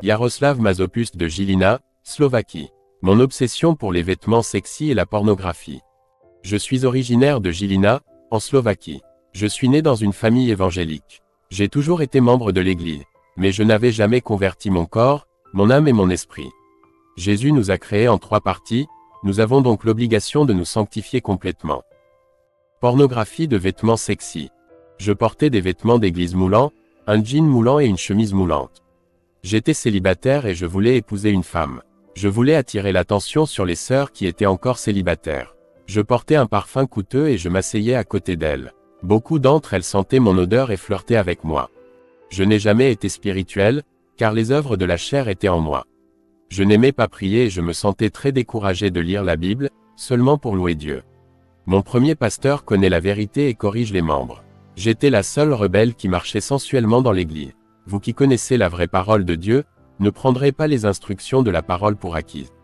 Yaroslav Masopust de Žilina, Slovaquie. Mon obsession pour les vêtements sexy et la pornographie. Je suis originaire de Žilina, en Slovaquie. Je suis né dans une famille évangélique. J'ai toujours été membre de l'Église, mais je n'avais jamais converti mon corps, mon âme et mon esprit. Jésus nous a créés en 3 parties, nous avons donc l'obligation de nous sanctifier complètement. Pornographie de vêtements sexy. Je portais des vêtements d'église moulants, un jean moulant et une chemise moulante. J'étais célibataire et je voulais épouser une femme. Je voulais attirer l'attention sur les sœurs qui étaient encore célibataires. Je portais un parfum coûteux et je m'asseyais à côté d'elles. Beaucoup d'entre elles sentaient mon odeur et flirtaient avec moi. Je n'ai jamais été spirituel, car les œuvres de la chair étaient en moi. Je n'aimais pas prier et je me sentais très découragé de lire la Bible, seulement pour louer Dieu. Mon premier pasteur connaît la vérité et corrige les membres. J'étais la seule rebelle qui marchait sensuellement dans l'église. Vous qui connaissez la vraie parole de Dieu, ne prendrez pas les instructions de la parole pour acquises.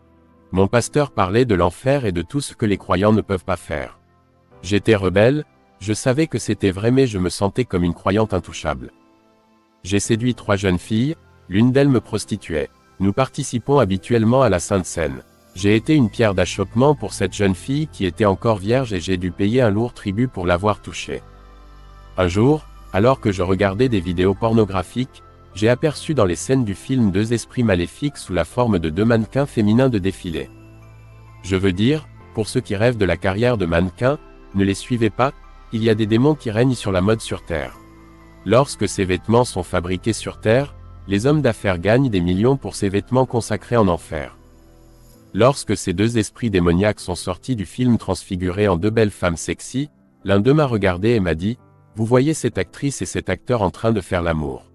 Mon pasteur parlait de l'enfer et de tout ce que les croyants ne peuvent pas faire. J'étais rebelle, je savais que c'était vrai mais je me sentais comme une croyante intouchable. J'ai séduit 3 jeunes filles, l'une d'elles me prostituait. Nous participons habituellement à la Sainte Seine. J'ai été une pierre d'achoppement pour cette jeune fille qui était encore vierge et j'ai dû payer un lourd tribut pour l'avoir touchée. Un jour, alors que je regardais des vidéos pornographiques, j'ai aperçu dans les scènes du film 2 esprits maléfiques sous la forme de 2 mannequins féminins de défilé. Je veux dire, pour ceux qui rêvent de la carrière de mannequin, ne les suivez pas, il y a des démons qui règnent sur la mode sur Terre. Lorsque ces vêtements sont fabriqués sur Terre, les hommes d'affaires gagnent des millions pour ces vêtements consacrés en enfer. Lorsque ces 2 esprits démoniaques sont sortis du film transfigurés en 2 belles femmes sexy, l'un d'eux m'a regardé et m'a dit « Vous voyez cette actrice et cet acteur en train de faire l'amour.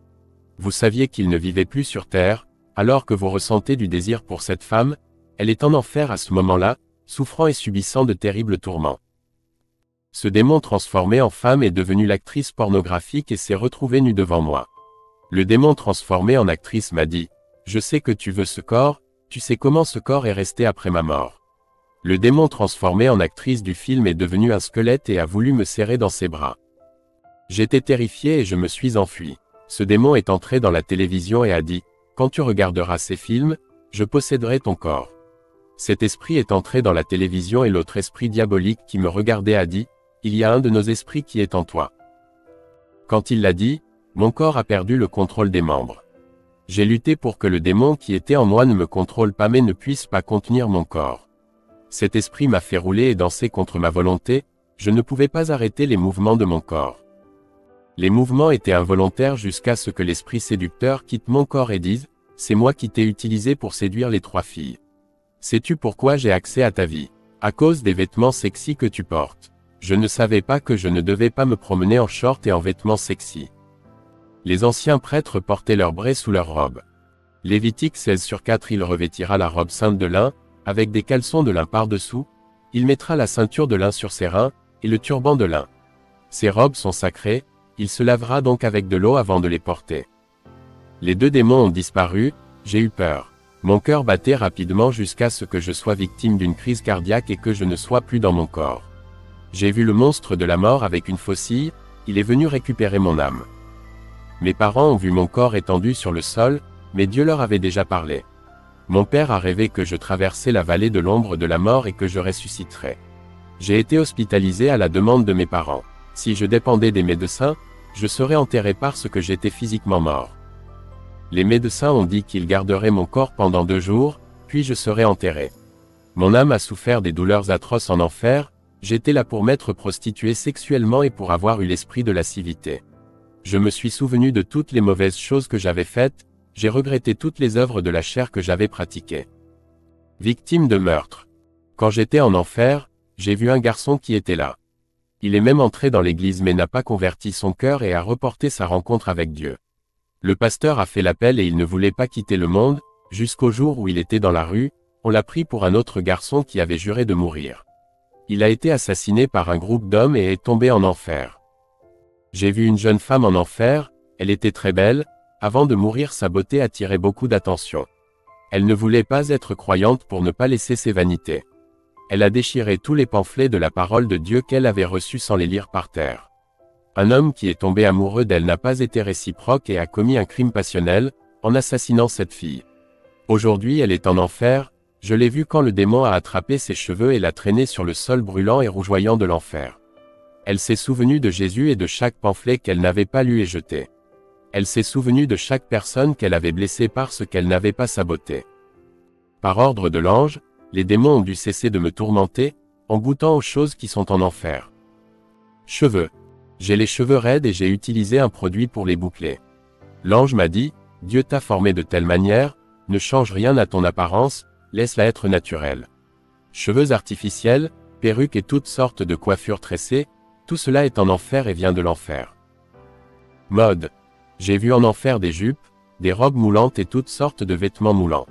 Vous saviez qu'ils ne vivaient plus sur Terre, alors que vous ressentez du désir pour cette femme, elle est en enfer à ce moment-là, souffrant et subissant de terribles tourments. » Ce démon transformé en femme est devenu l'actrice pornographique et s'est retrouvé nu devant moi. Le démon transformé en actrice m'a dit « Je sais que tu veux ce corps, tu sais comment ce corps est resté après ma mort. » Le démon transformé en actrice du film est devenu un squelette et a voulu me serrer dans ses bras. J'étais terrifié et je me suis enfui. Ce démon est entré dans la télévision et a dit « Quand tu regarderas ces films, je posséderai ton corps. » Cet esprit est entré dans la télévision et l'autre esprit diabolique qui me regardait a dit « Il y a un de nos esprits qui est en toi. » Quand il l'a dit, mon corps a perdu le contrôle des membres. J'ai lutté pour que le démon qui était en moi ne me contrôle pas mais ne puisse pas contenir mon corps. Cet esprit m'a fait rouler et danser contre ma volonté, je ne pouvais pas arrêter les mouvements de mon corps. Les mouvements étaient involontaires jusqu'à ce que l'esprit séducteur quitte mon corps et dise « C'est moi qui t'ai utilisé pour séduire les 3 filles. Sais-tu pourquoi j'ai accès à ta vie? À cause des vêtements sexy que tu portes. Je ne savais pas que je ne devais pas me promener en short et en vêtements sexy. » Les anciens prêtres portaient leurs braies sous leurs robes. Lévitique 16/4 Il revêtira la robe sainte de lin, avec des caleçons de lin par-dessous, il mettra la ceinture de lin sur ses reins, et le turban de lin. Ces robes sont sacrées, il se lavera donc avec de l'eau avant de les porter. Les 2 démons ont disparu, j'ai eu peur. Mon cœur battait rapidement jusqu'à ce que je sois victime d'une crise cardiaque et que je ne sois plus dans mon corps. J'ai vu le monstre de la mort avec une faucille, il est venu récupérer mon âme. Mes parents ont vu mon corps étendu sur le sol, mais Dieu leur avait déjà parlé. Mon père a rêvé que je traversais la vallée de l'ombre de la mort et que je ressusciterais. J'ai été hospitalisé à la demande de mes parents. Si je dépendais des médecins, je serais enterré parce que j'étais physiquement mort. Les médecins ont dit qu'ils garderaient mon corps pendant 2 jours, puis je serais enterré. Mon âme a souffert des douleurs atroces en enfer, j'étais là pour m'être prostitué sexuellement et pour avoir eu l'esprit de lascivité. Je me suis souvenu de toutes les mauvaises choses que j'avais faites, j'ai regretté toutes les œuvres de la chair que j'avais pratiquées. Victime de meurtre. Quand j'étais en enfer, j'ai vu un garçon qui était là. Il est même entré dans l'église mais n'a pas converti son cœur et a reporté sa rencontre avec Dieu. Le pasteur a fait l'appel et il ne voulait pas quitter le monde, jusqu'au jour où il était dans la rue, on l'a pris pour un autre garçon qui avait juré de mourir. Il a été assassiné par un groupe d'hommes et est tombé en enfer. J'ai vu une jeune femme en enfer, elle était très belle, avant de mourir sa beauté attirait beaucoup d'attention. Elle ne voulait pas être croyante pour ne pas laisser ses vanités. Elle a déchiré tous les pamphlets de la parole de Dieu qu'elle avait reçus sans les lire par terre. Un homme qui est tombé amoureux d'elle n'a pas été réciproque et a commis un crime passionnel, en assassinant cette fille. Aujourd'hui elle est en enfer, je l'ai vue quand le démon a attrapé ses cheveux et l'a traînée sur le sol brûlant et rougeoyant de l'enfer. Elle s'est souvenue de Jésus et de chaque pamphlet qu'elle n'avait pas lu et jeté. Elle s'est souvenue de chaque personne qu'elle avait blessée parce qu'elle n'avait pas saboté. Par ordre de l'ange, les démons ont dû cesser de me tourmenter, en goûtant aux choses qui sont en enfer. Cheveux. J'ai les cheveux raides et j'ai utilisé un produit pour les boucler. L'ange m'a dit, Dieu t'a formé de telle manière, ne change rien à ton apparence, laisse-la être naturelle. Cheveux artificiels, perruques et toutes sortes de coiffures tressées, tout cela est en enfer et vient de l'enfer. Mode. J'ai vu en enfer des jupes, des robes moulantes et toutes sortes de vêtements moulants.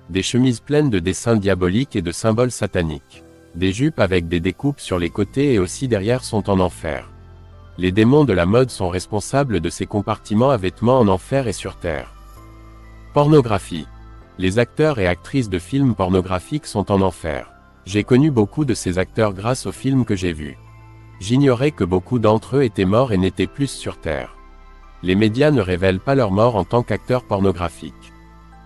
Des chemises pleines de dessins diaboliques et de symboles sataniques. Des jupes avec des découpes sur les côtés et aussi derrière sont en enfer. Les démons de la mode sont responsables de ces compartiments à vêtements en enfer et sur terre. Pornographie. Les acteurs et actrices de films pornographiques sont en enfer. J'ai connu beaucoup de ces acteurs grâce aux films que j'ai vus. J'ignorais que beaucoup d'entre eux étaient morts et n'étaient plus sur terre. Les médias ne révèlent pas leur mort en tant qu'acteurs pornographiques.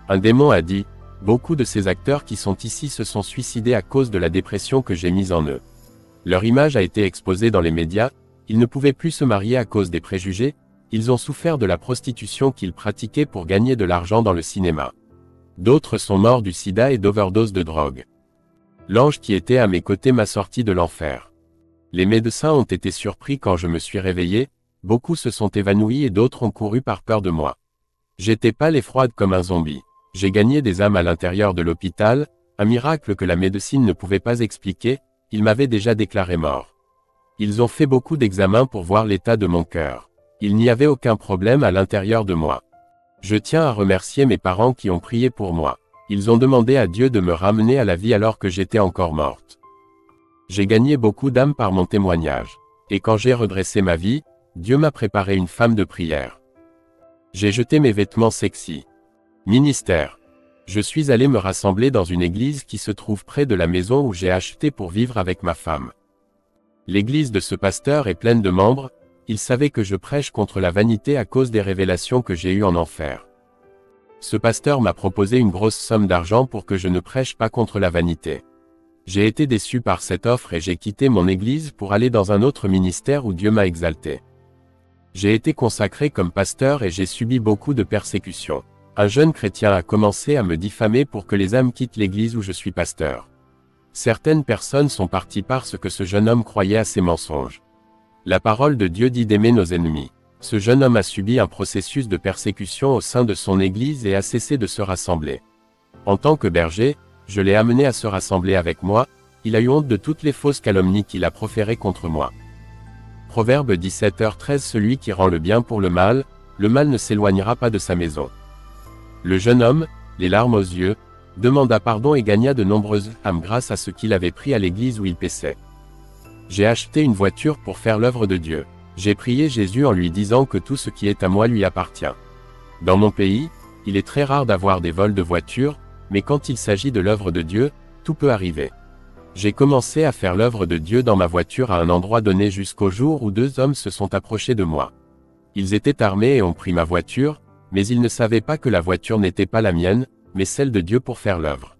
Un démon a dit, beaucoup de ces acteurs qui sont ici se sont suicidés à cause de la dépression que j'ai mise en eux. Leur image a été exposée dans les médias, ils ne pouvaient plus se marier à cause des préjugés, ils ont souffert de la prostitution qu'ils pratiquaient pour gagner de l'argent dans le cinéma. D'autres sont morts du sida et d'overdose de drogue. L'ange qui était à mes côtés m'a sorti de l'enfer. Les médecins ont été surpris quand je me suis réveillé, beaucoup se sont évanouis et d'autres ont couru par peur de moi. J'étais pâle et froide comme un zombie. J'ai gagné des âmes à l'intérieur de l'hôpital, un miracle que la médecine ne pouvait pas expliquer, ils m'avaient déjà déclaré mort. Ils ont fait beaucoup d'examens pour voir l'état de mon cœur. Il n'y avait aucun problème à l'intérieur de moi. Je tiens à remercier mes parents qui ont prié pour moi. Ils ont demandé à Dieu de me ramener à la vie alors que j'étais encore morte. J'ai gagné beaucoup d'âmes par mon témoignage. Et quand j'ai redressé ma vie, Dieu m'a préparé une femme de prière. J'ai jeté mes vêtements sexy. Ministère. Je suis allé me rassembler dans une église qui se trouve près de la maison où j'ai acheté pour vivre avec ma femme. L'église de ce pasteur est pleine de membres, il savait que je prêche contre la vanité à cause des révélations que j'ai eues en enfer. Ce pasteur m'a proposé une grosse somme d'argent pour que je ne prêche pas contre la vanité. J'ai été déçu par cette offre et j'ai quitté mon église pour aller dans un autre ministère où Dieu m'a exalté. J'ai été consacré comme pasteur et j'ai subi beaucoup de persécutions. Un jeune chrétien a commencé à me diffamer pour que les âmes quittent l'église où je suis pasteur. Certaines personnes sont parties parce que ce jeune homme croyait à ces mensonges. La parole de Dieu dit d'aimer nos ennemis. Ce jeune homme a subi un processus de persécution au sein de son église et a cessé de se rassembler. En tant que berger, je l'ai amené à se rassembler avec moi, il a eu honte de toutes les fausses calomnies qu'il a proférées contre moi. Proverbe 17h13 Celui qui rend le bien pour le mal ne s'éloignera pas de sa maison. Le jeune homme, les larmes aux yeux, demanda pardon et gagna de nombreuses âmes grâce à ce qu'il avait pris à l'église où il paissait. J'ai acheté une voiture pour faire l'œuvre de Dieu. J'ai prié Jésus en lui disant que tout ce qui est à moi lui appartient. Dans mon pays, il est très rare d'avoir des vols de voitures, mais quand il s'agit de l'œuvre de Dieu, tout peut arriver. J'ai commencé à faire l'œuvre de Dieu dans ma voiture à un endroit donné jusqu'au jour où deux hommes se sont approchés de moi. Ils étaient armés et ont pris ma voiture, mais ils ne savaient pas que la voiture n'était pas la mienne, mais celle de Dieu pour faire l'œuvre.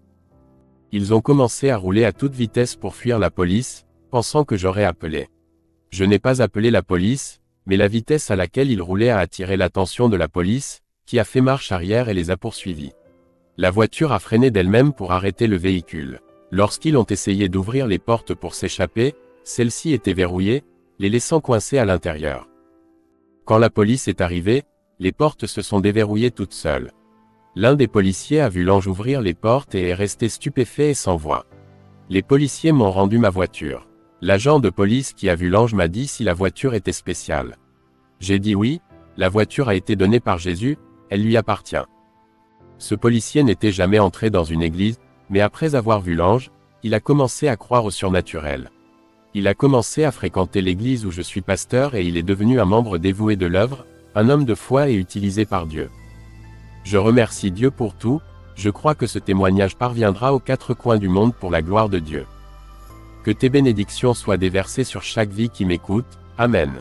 Ils ont commencé à rouler à toute vitesse pour fuir la police, pensant que j'aurais appelé. Je n'ai pas appelé la police, mais la vitesse à laquelle ils roulaient a attiré l'attention de la police, qui a fait marche arrière et les a poursuivis. La voiture a freiné d'elle-même pour arrêter le véhicule. Lorsqu'ils ont essayé d'ouvrir les portes pour s'échapper, celles-ci étaient verrouillées, les laissant coincés à l'intérieur. Quand la police est arrivée, les portes se sont déverrouillées toutes seules. L'un des policiers a vu l'ange ouvrir les portes et est resté stupéfait et sans voix. Les policiers m'ont rendu ma voiture. L'agent de police qui a vu l'ange m'a dit si la voiture était spéciale. J'ai dit oui, la voiture a été donnée par Jésus, elle lui appartient. Ce policier n'était jamais entré dans une église, mais après avoir vu l'ange, il a commencé à croire au surnaturel. Il a commencé à fréquenter l'église où je suis pasteur et il est devenu un membre dévoué de l'œuvre, un homme de foi et utilisé par Dieu. Je remercie Dieu pour tout, je crois que ce témoignage parviendra aux quatre coins du monde pour la gloire de Dieu. Que tes bénédictions soient déversées sur chaque vie qui m'écoute, Amen.